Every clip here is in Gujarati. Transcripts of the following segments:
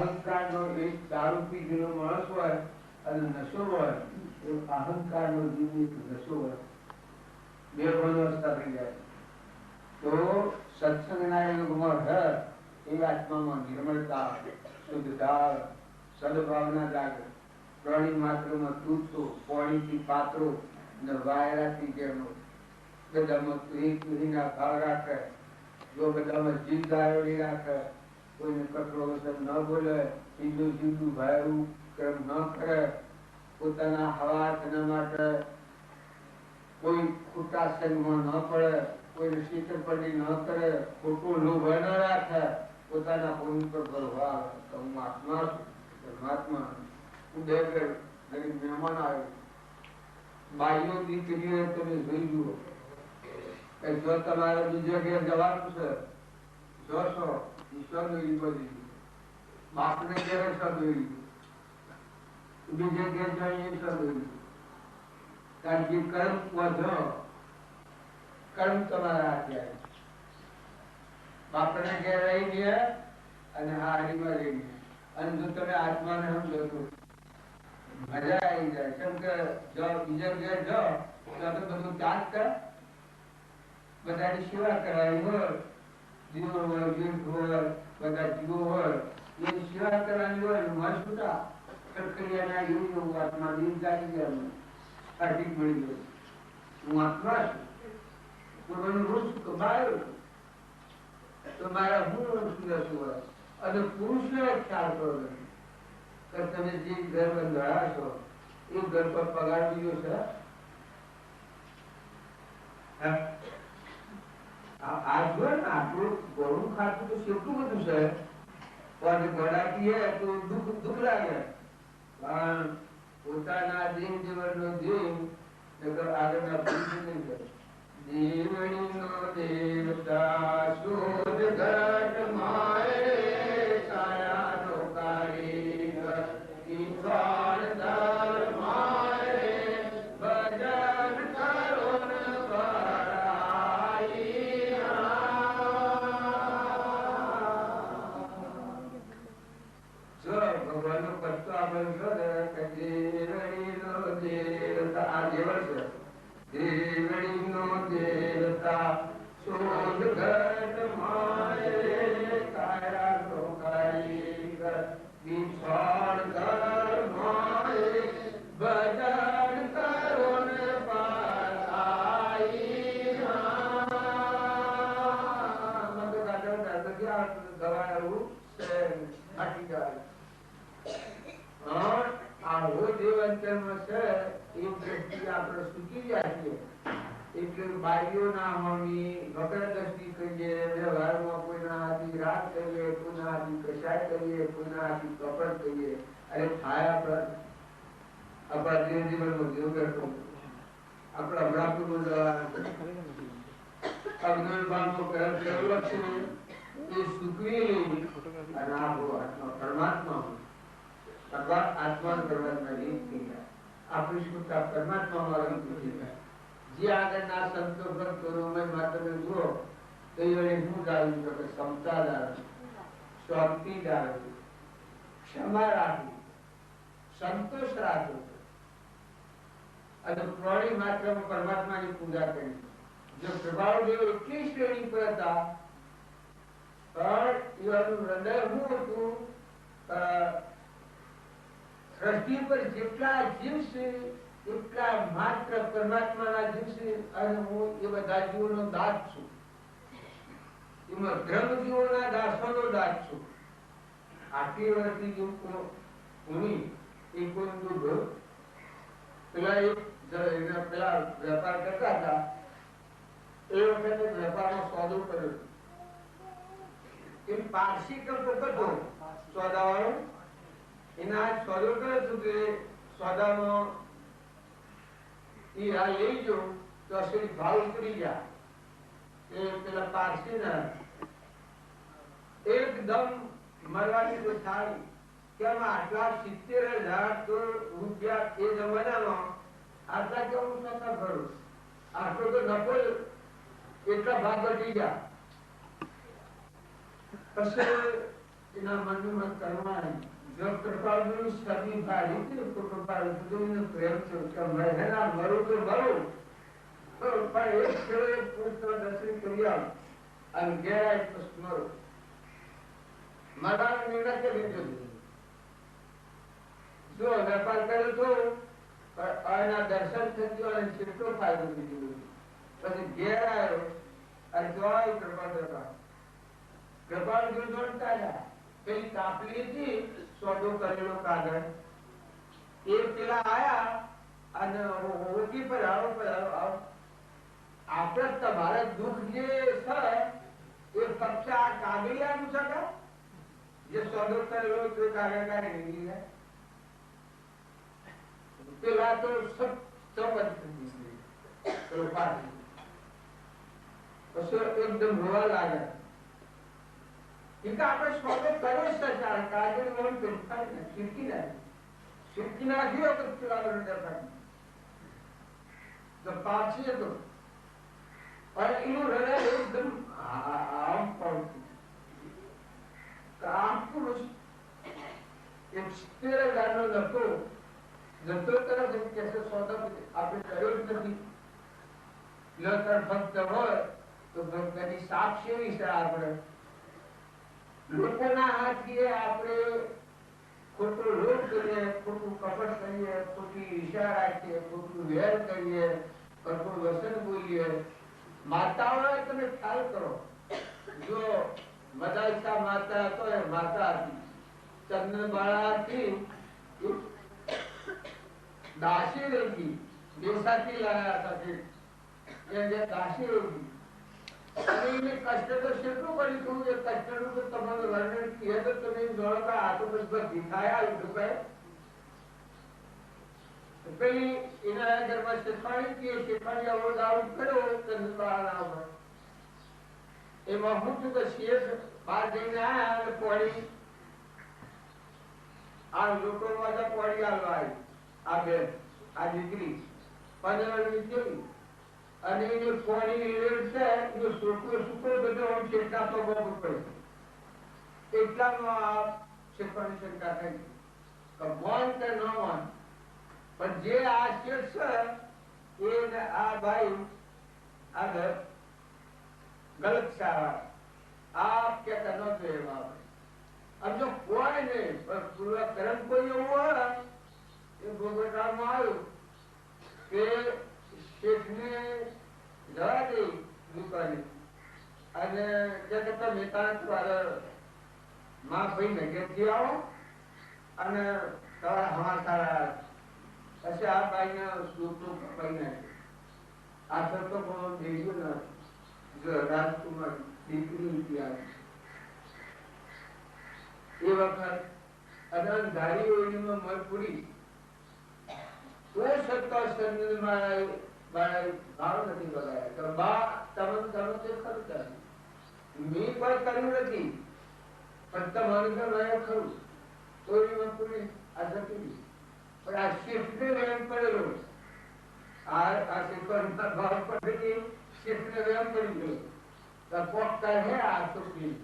અહંકાર નો એક દારૂ પીધેલો માણસ હોય અને નશો હોય, એ અહંકાર નો જીવ નશો હોય, બે અવસ્થા થઈ જાય. તો સત્સંગના યુગમાં રસ એ આત્મામાં નિર્મળતા, શુદ્ધતા, સદભાવના જાગે. પ્રાણી માત્રમાં તૂટતો, પાણીથી પાત્રો ને વાયરાથી જેનો બધામાં પીઢીના ભાવ રાખે. જો બધામાં જીવ ધારણી રાખે, કોઈને કટરો વચન ન બોલે, સીધું સીધું ભાયરું કર્મ ન કરે, પોતાના હવાના માટે કોઈ ખોટા સંગમાં ન પડે, કોઈને છેતરપિંડી ન કરે, ખોટું લોભ ન રાખે, પોતાના પૂર્ણ પર ભરવા આવે. તો હું આત્મા છું, પરમાત્મા ઉદય કર. ગરીબ મહેમાન આવે, બાઈઓ દીકરીઓ તમે જોઈ જુઓ. જો તમારે બીજો ઘેર જવાનું છે, જોશો ઈશ્વર દોરી બધી બાપને ઘેર દોરી, બીજે ઘેર જઈએ દોરી. કારણ કે કર્મ વધો, કર્મ તમારા હાથે આવે. બાપને ઘેર રહી ગયા અને હારીમાં રહી ગયા. અને જો તમે આત્માને સમજો તો મજા આવી જાય. કેમ કે જો બીજા ઘેર જાઓ તો બધું ત્યાગ કર, બધાની સેવા કરાવી હોય, દીવો હોય, ગીત હોય, બધા જીવો હોય, એની સેવા કરવાની હોય. મન છૂટા પ્રક્રિયાના એવું આત્મા દિન જાગી ગયા, આર્થિક મળી ગયો. હું આત્મા છું, પૂર્વનું રૂપ તો બહાર તો મારા હું સુરત હોય. અને પુરુષને ખ્યાલ કરો કે તમે જે ઘર બંધાયા છો એ ઘર પર પગાર બીજો છે. આ જો ને આપણું ગોળું ખાતું તો કેટલું બધું છે, પણ ગળા પીએ તો દુઃખ લાગે. પણ પોતાના જીવ જીવનનો જીવ આગળના પુરુષ નહીં કરે. જીવણીનો દેવતા શોધ ઘટ મારે સાયાનો કારીગર ઈશ્વર દર મારે ભજન કરો ને પરાઈ. જો ભગવાનનો પત્તો આપણે છો ને કે જીવણીનો દેવતા આ દેવળ છે. દેવણીનો દેવતા શોધ ઘટ મારે કાયા કારીગર વિછોડ કર મારે ભજન કરો ને પાઈ. મત ગાડો દરગા ગવાયું છે આટી જાય. આવો દેવંતરમાં છે એ દ્રષ્ટિ આપણે સૂચી જાય છીએ. એટલે બાઈઓના હોમી વગર દ્રષ્ટિ કરીએ, વ્યવહારમાં કોઈના હાથી રાગ કરીએ, કોઈના હાથી કશાય કરીએ, કોઈના હાથી કપડ કરીએ. અરે થાય આપણા દેવ જીવનનો દેવ કરતો આપણે હમણાં પૂરું અગ્નિભાવનો કર્મ કરેલો છે એ સૂકવી અને આપણો પરમાત્મા આત્મા પરમાત્મા એક થઈ જાય. આપણી સ્મૃતા પરમાત્મામાં રંગ થઈ જાય. જે આગળના સંતો ભક્તોમાં તમે જુઓ તો એ શું ડાળવું કે ક્ષમતા ડાળવી, શાંતિ ડાળવી, ક્ષમા રાખવી, સંતોષ રાખવો અને પ્રાણી માત્ર પરમાત્માની પૂજા કરી. જો પ્રભાવદેવ એટલી શ્રેણી પર હતા પણ એવાનું હૃદય શું હતું, સૃષ્ટિ પર જેટલા જીવ છે એટલા માત્ર પરમાત્માના જીવ છે અને હું એ બધા જીવોનો દાસ છું. એમાં ધર્મ જીવોના દાસોનો દાસ છું. આટલી વર્ષથી જીવ ભૂમિ એ કોઈ દુઃખ પેલા વેપાર કરતા હતા એ વખતે વેપારનો સોદો કર્યો. એ પારસી કરતો કરતો સોદાવાળો એના સોદો કરે છે કે સોદામાં એ આ લઈ ગયો તો અસલી ભાવ ઉતરી ગયા. એ પેલા પારસી ને એકદમ મરવાની તો થાય કે આટલા 70,000 રૂપિયા એ જમાનામાં આટલા કેવું નતા ભરું, આટલો તો નફો એટલા ભાગ ઘટી ગયા. પછી એના મનમાં કરવા જો કૃપાળુ સભી ભારી તો કૃપાળુ બધું પ્રેમ છે કે મહેના મરું તો મરું તો પણ એક છેડે પુત્ર દર્શન કરી આવ અને ગયા તો મરું મારા નિર્ણય કરી દીધો જો વેપાર કર્યો તો આના દર્શન થયો અને કેટલો ફાયદો દીધો પછી ઘેર આવ્યો અને જોઈ કૃપાળુ જોડતા હતા પેલી કાપલી હતી સોદો કરેલો કાગળ એ પેલા આયા અને ઓળખી પર આવો આપણે તમારે દુઃખ જે છે એ ફક્ત આ કાગળિયાનું છે કે જે સોદો કરેલો તે કાગળ કાઢી નીકળી જાય પેલા તો સબ એકદમ રોવા લાગે આપણે સોદો કર્યો છે કાગળ શીખી નાખ્યો તો પાછી હતો અને એનું હૃદય એકદમ આમ પડતું આમ પુરુષ એક 70,000 નો લખો જતો તરફ કે સોદો આપણે કર્યો જ નથી ભક્ત હોય તો ભક્તની સાક્ષી વિશે આપણે લોકોના હાથે આપણે ખોટું રોગ કરીએ, ખોટું કપટ કરીએ, ખોટી ઈર્ષા રાખીએ, ખોટું વેર કરીએ, ખોટું વસન બોલીએ. માતાઓએ તમે ખ્યાલ કરો, જો મદાઈસા માતા તો એ માતા હતી, ચંદ્રબાળા હતી, દાસી રહી, દેશાથી લાયા હતા દાસી રહી. કષ્ટ તો કેટલું કર્યું એ કષ્ટ નું તો તમારું વર્ણન કીએ તો તમે જોડો કે આ તો બસ દેખાયા પેલી એના ઘરમાં શેઠાણી કીએ શેઠાણી આવો દારૂ કર્યો ચંદ્રબાળા એમાં હું છું કે શેઠ બહાર જઈને આવ્યા અને પોળી આ લોકો બધા પોળી આવવા આવી આ બેન આ દીકરી 15 જેવી અને એ પાણી લેટ છે એ છોકરો સુકો બધો આમ કેટલા પગો પડે એટલામાં આ શેઠાણી શંકા થઈ કે મોન કે ન મોન પણ જે આ શેઠ છે એ આ ભાઈ આગળ ગલત સારા આપ કે કરનો જોઈએ આપણે अब जो कोई नहीं पर पूरा कर्म कोई हुआ ये गोबरगांव में आयो के शेठ ने जवा दी दुकाने અને જે કે મેતા દ્વારા માં ભાઈ ને કે આવો અને તારા હમાસારા પછી આ ભાઈ ને સુતો ભાઈ ને આ તો કોઈ દેજો ના જો રાજકુમાર દીકરી ત્યાં એ વખત અનંત ધારી ઓળીમાં મરપુરી તો સત્તા સંગીત મારા ભાવ નથી બગાડ્યા તો બા તમે તે ખરું કરે મેં કોઈ કર્યું નથી પણ તમારું તો રહ્યા ખરું ઓળી મરપુરી આ જતી પણ આ શિફ્ટને વેમ પડેલો આ શિફ્ટના ભાવ પડેલી શિફ્ટને વેમ પડી ગયો તો પોકતા હે આ છોકરી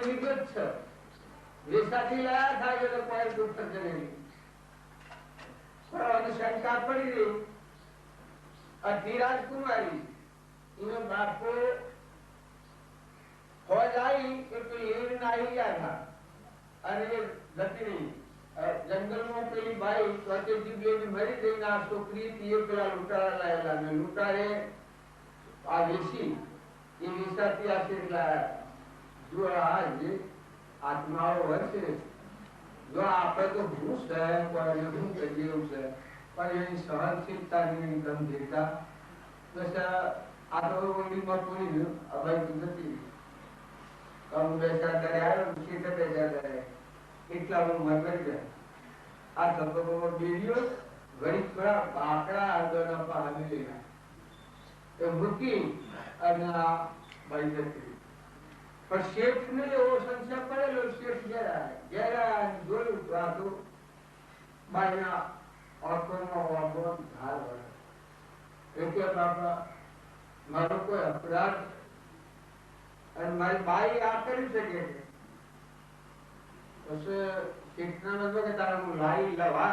વિગત છે વેસાથી લાયા થાય એટલે કોઈ દુઃખ થશે નહીં પણ શંકા પડી રહી ધીરાજ કુમારી એનો બાપો ફોજ આવી એટલે એ નાહી ગયા હતા અને જતી રહી જંગલમાં પેલી બાઈ સ્વતેજી બેની મરી જઈને આ છોકરી એ પેલા લૂંટારા લાયેલા ને લૂંટારે આ વેસી એ વેસાથી આ શેર લાયા જો આ જે આત્માઓ હશે જો આપણે તો ભૂસ છે કોઈ શું કરીએ એવું છે પણ એની સહનશીલતાની ગંભીરતા બસ આ તો ઓલીમાં પૂરી અભાઈ નથી કમ બેસા કરે આવ્યો સીધે બેસા કરે એટલા હું મગર જાય આ ધબધબોમાં બેરીઓ ઘડી થોડા આકડા આગળના પાણી લેના એ મૂકી અને આ ભાઈ જતી પણ શેઠ ને એવો સંશય પડેલો શેઠ ઘેરા જોયું તો આ તો બાયના ઓટોમાં વાગો ધાર વળે એટલે બાપા મારો કોઈ અપરાધ અને મારી બાઈ આ કરી શકે છે પછી કીર્તન હતો કે તારા હું લાઈ લવા